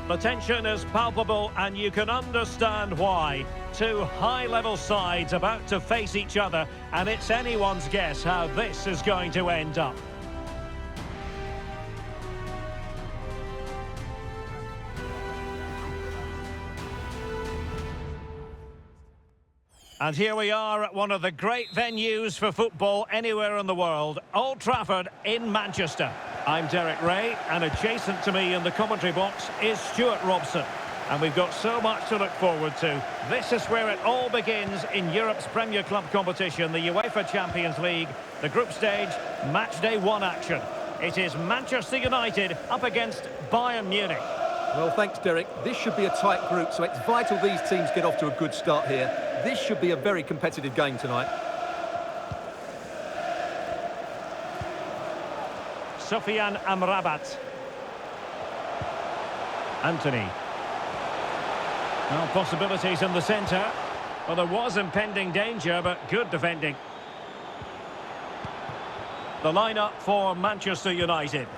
The tension is palpable and you can understand why. Two high-level sides about to face each other, and it's anyone's guess how this is going to end up. And here we are at one of the great venues for football anywhere in the world, Old Trafford in Manchester. I'm Derek Ray, and adjacent to me in the commentary box is Stuart Robson. And we've got so much to look forward to. This is where it all begins in Europe's Premier Club competition, the UEFA Champions League, the group stage, match day 1 action. It is Manchester United up against Bayern Munich. Well, thanks, Derek. This should be a tight group, so it's vital these teams get off to a good start here. This should be a very competitive game tonight. Sofiane Amrabat. Anthony. Well, possibilities in the centre. Well, there was impending danger, but good defending. The lineup for Manchester United.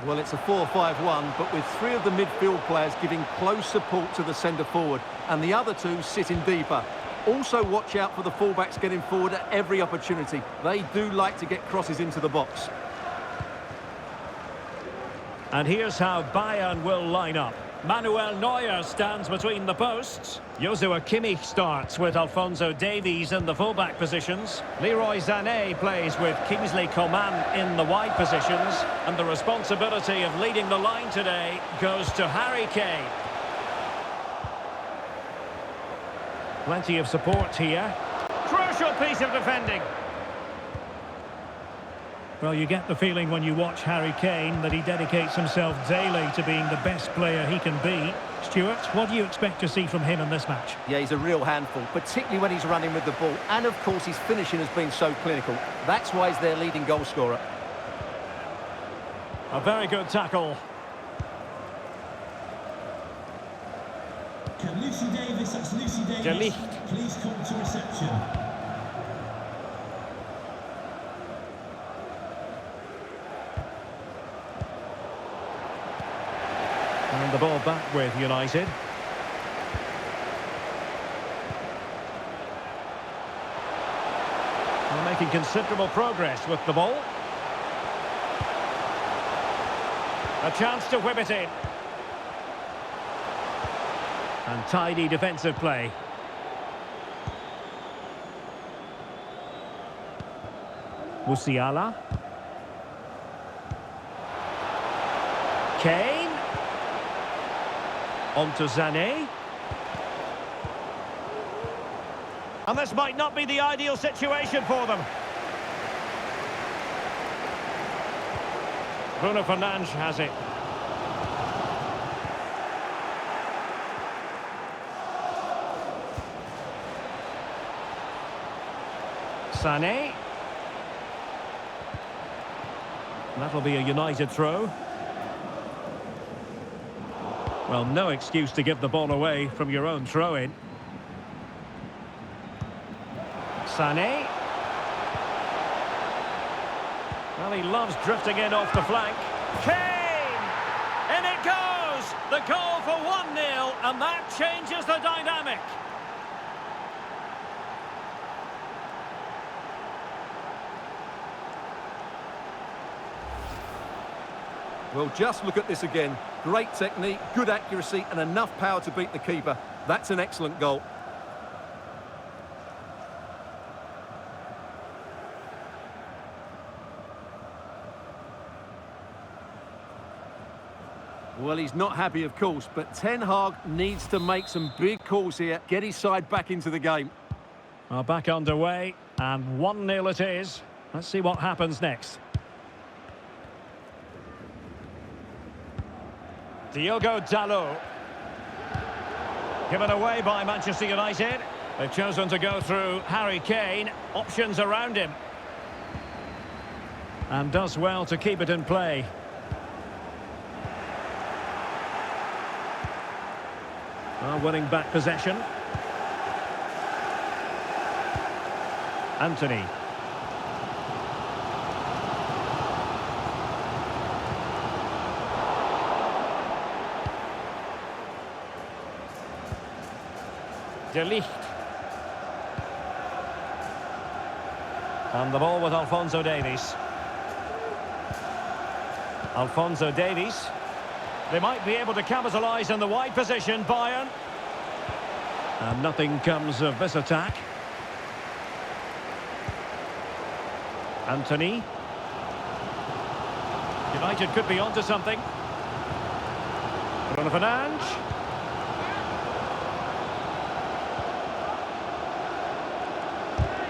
Well, it's a 4-5-1, but with 3 of the midfield players giving close support to the centre-forward, and the other 2 sitting deeper. Also, watch out for the fullbacks getting forward at every opportunity. They do like to get crosses into the box. And here's how Bayern will line up. Manuel Neuer stands between the posts. Joshua Kimmich starts with Alphonso Davies in the fullback positions. Leroy Sané plays with Kingsley Coman in the wide positions. And the responsibility of leading the line today goes to Harry Kane. Plenty of support here. Crucial piece of defending. Well, you get the feeling when you watch Harry Kane that he dedicates himself daily to being the best player he can be. Stuart, what do you expect to see from him in this match? Yeah, he's a real handful, particularly when he's running with the ball. And, of course, his finishing has been so clinical. That's why he's their leading goal scorer. A very good tackle. Can Lucy Davis, that's Lucy Davis, please come to reception. And the ball back with United. They're making considerable progress with the ball. A chance to whip it in. And tidy defensive play. Musiala. Kane. On to Sané. And this might not be the ideal situation for them. Bruno Fernandes has it. Sané. That'll be a United throw. Well, no excuse to give the ball away from your own throw-in. Sané. Well, he loves drifting in off the flank. Kane! In it goes! The goal for 1-0, and that changes the dynamic. Well, just look at this again. Great technique, good accuracy, and enough power to beat the keeper. That's an excellent goal. Well, he's not happy, of course, but Ten Hag needs to make some big calls here, get his side back into the game. Well, back underway, and 1-0 it is. Let's see what happens next. Diogo Dalot. Given away by Manchester United. They've chosen to go through Harry Kane. Options around him. And does well to keep it in play. Well, winning back possession. Anthony. De Ligt. And the ball with Alphonso Davies. Alphonso Davies. They might be able to capitalise in the wide position, Bayern. And nothing comes of this attack. Anthony. United could be onto something. Bruno Fernandes.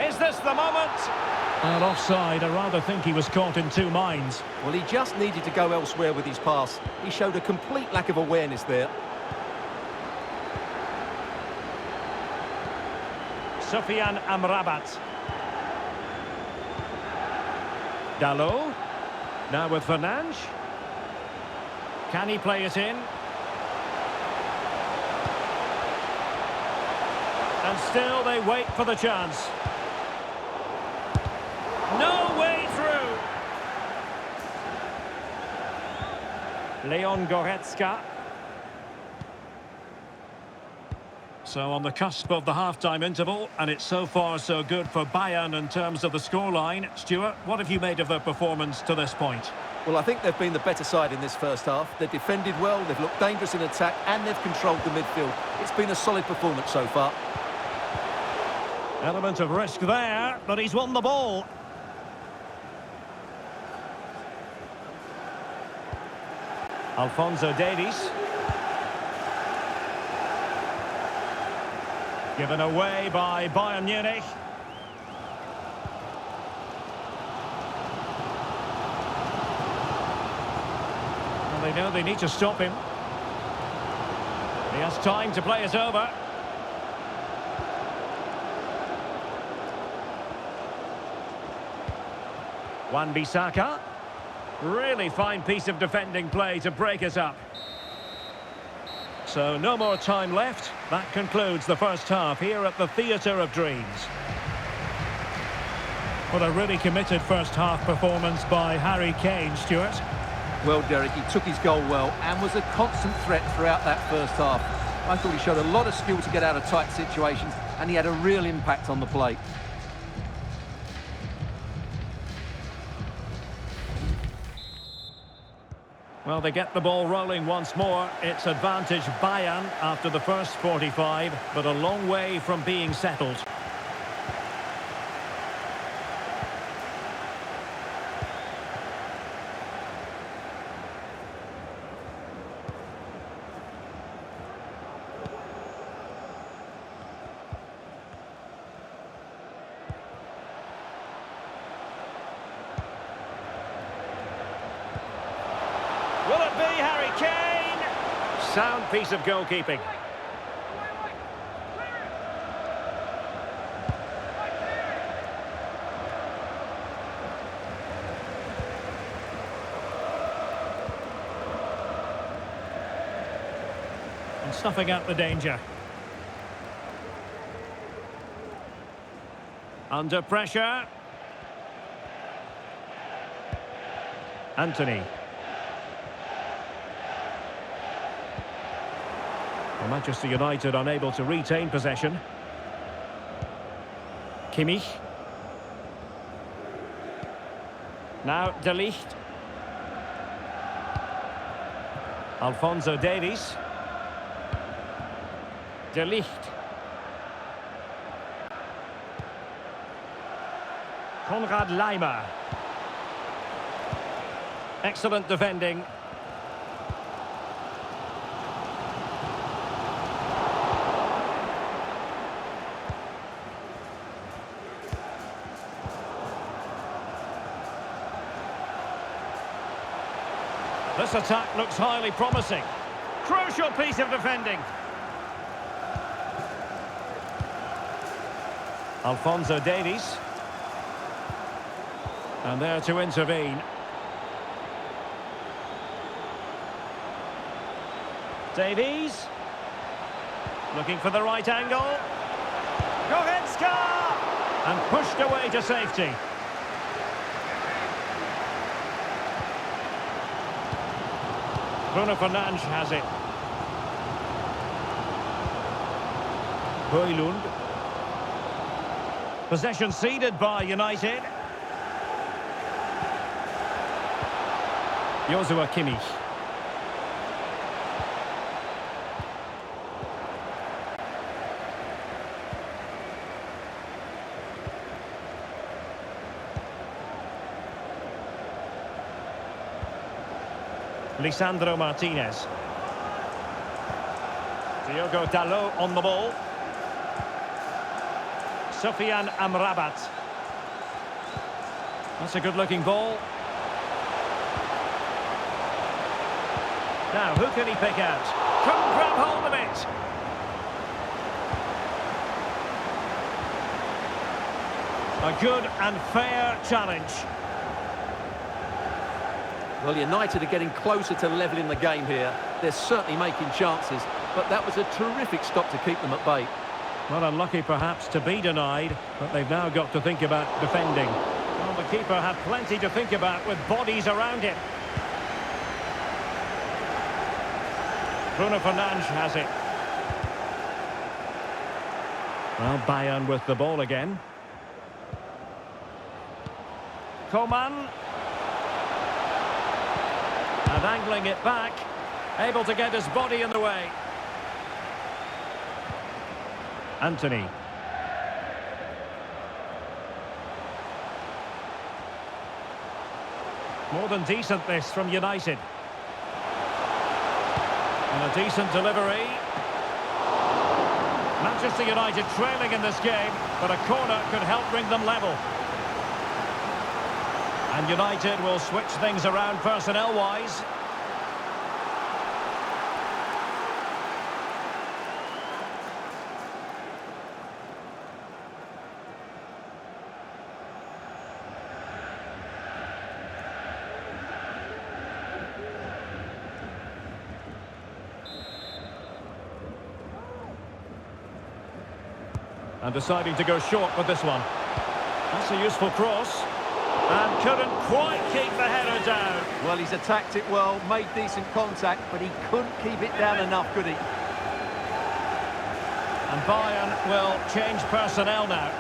Is this the moment? Well, offside. I rather think he was caught in two minds. Well, he just needed to go elsewhere with his pass. He showed a complete lack of awareness there. Sofiane Amrabat. Dalot. Now with Fernandes. Can he play it in? And still they wait for the chance. No way through. Leon Goretzka. So on the cusp of the half-time interval, and it's so far so good for Bayern in terms of the scoreline. Stuart, what have you made of their performance to this point? Well, I think they've been the better side in this first half. They've defended well, they've looked dangerous in attack, and they've controlled the midfield. It's been a solid performance so far. Element of risk there, but he's won the ball. Alphonso Davies. Given away by Bayern Munich. Well, they know they need to stop him. He has time to play it over. Wan-Bissaka. Really fine piece of defending play to break it up. So no more time left. That concludes the first half here at the Theatre of Dreams. What a really committed first half performance by Harry Kane, Stuart. Well, Derek, he took his goal well and was a constant threat throughout that first half. I thought he showed a lot of skill to get out of tight situations, and he had a real impact on the play. Well, they get the ball rolling once more. It's advantage Bayern after the first 45, but a long way from being settled. Will it be Harry Kane? Sound piece of goalkeeping. And snuffing out the danger. Under pressure. Anthony. Well, Manchester United unable to retain possession. Kimmich. Now De Ligt. Alphonso Davies. De Ligt. Konrad Laimer. Excellent defending. This attack looks highly promising. Crucial piece of defending. Alphonso Davies. And there to intervene. Davies. Looking for the right angle. Goretzka! And pushed away to safety. Bruno Fernandes has it. Højlund. Possession ceded by United. Joshua Kimmich. Lisandro Martinez. Diogo Dalot on the ball. Sofiane Amrabat. That's a good-looking ball. Now, who can he pick out? Couldn't grab hold of it. A good and fair challenge. Well, United are getting closer to levelling the game here. They're certainly making chances, but that was a terrific stop to keep them at bay. Well, unlucky perhaps to be denied, but they've now got to think about defending. Well, the keeper had plenty to think about with bodies around him. Bruno Fernandes has it. Well, Bayern with the ball again. Coman. And angling it back. Able to get his body in the way. Anthony. More than decent this from United. And a decent delivery. Manchester United trailing in this game, but a corner could help bring them level. And United will switch things around personnel-wise. And deciding to go short with this one. That's a useful cross. And couldn't quite keep the header down. Well, he's attacked it well, made decent contact, but he couldn't keep it down enough, could he? And Bayern will change personnel now.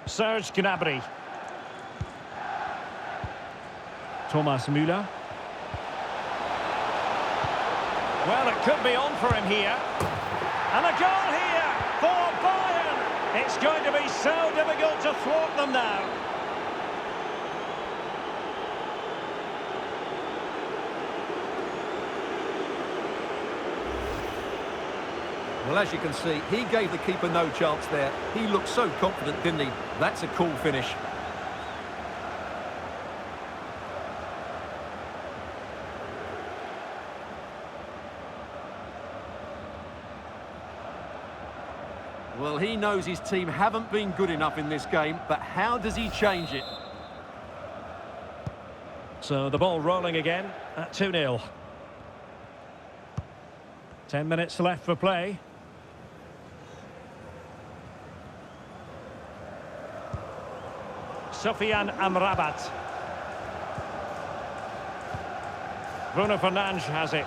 Serge Gnabry. Thomas Müller. Well, it could be on for him here. And a goal here for Bayern. It's going to be so difficult to thwart them now. Well, as you can see, he gave the keeper no chance there. He looked so confident, didn't he? That's a cool finish. Well, he knows his team haven't been good enough in this game, but how does he change it? So the ball rolling again at 2-0. 10 minutes left for play. Sofiane Amrabat. Bruno Fernandes has it.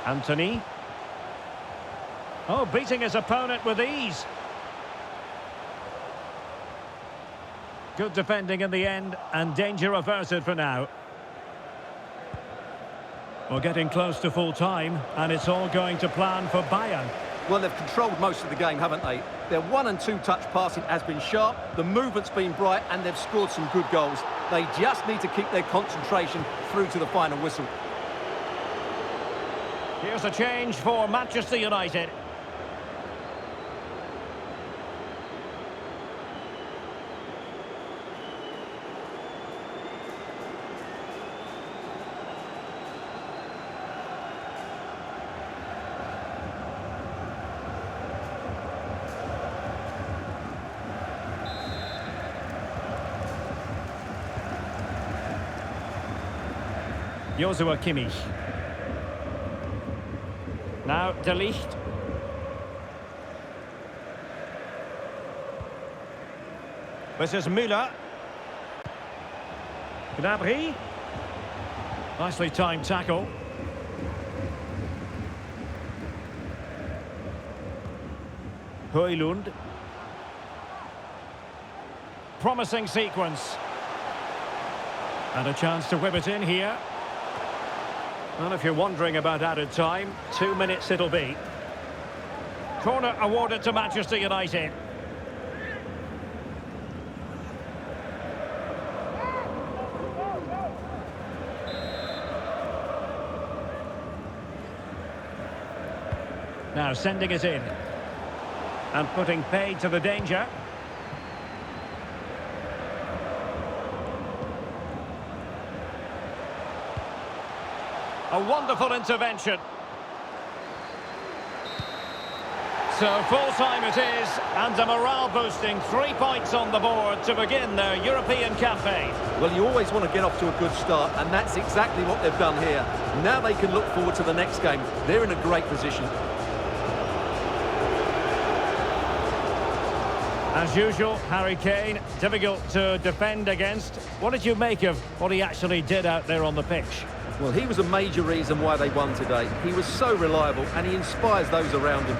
Anthony. Oh, beating his opponent with ease. Good defending in the end, and danger averted for now. We're getting close to full time, and it's all going to plan for Bayern. Well, they've controlled most of the game, haven't they? Their 1- and 2-touch passing has been sharp, the movement's been bright, and they've scored some good goals. They just need to keep their concentration through to the final whistle. Here's a change for Manchester United. Joshua Kimmich. Now De Ligt. This is Müller. Gnabry. Nicely timed tackle. Højlund. Promising sequence. And a chance to whip it in here. Well, if you're wondering about added time, 2 minutes it'll be. Corner awarded to Manchester United. Now sending it in. And putting paid to the danger. A wonderful intervention. So full-time it is, and a morale-boosting 3 points on the board to begin their European campaign. Well, you always want to get off to a good start, and that's exactly what they've done here. Now they can look forward to the next game. They're in a great position. As usual, Harry Kane, difficult to defend against. What did you make of what he actually did out there on the pitch? Well, he was a major reason why they won today. He was so reliable, and he inspires those around him.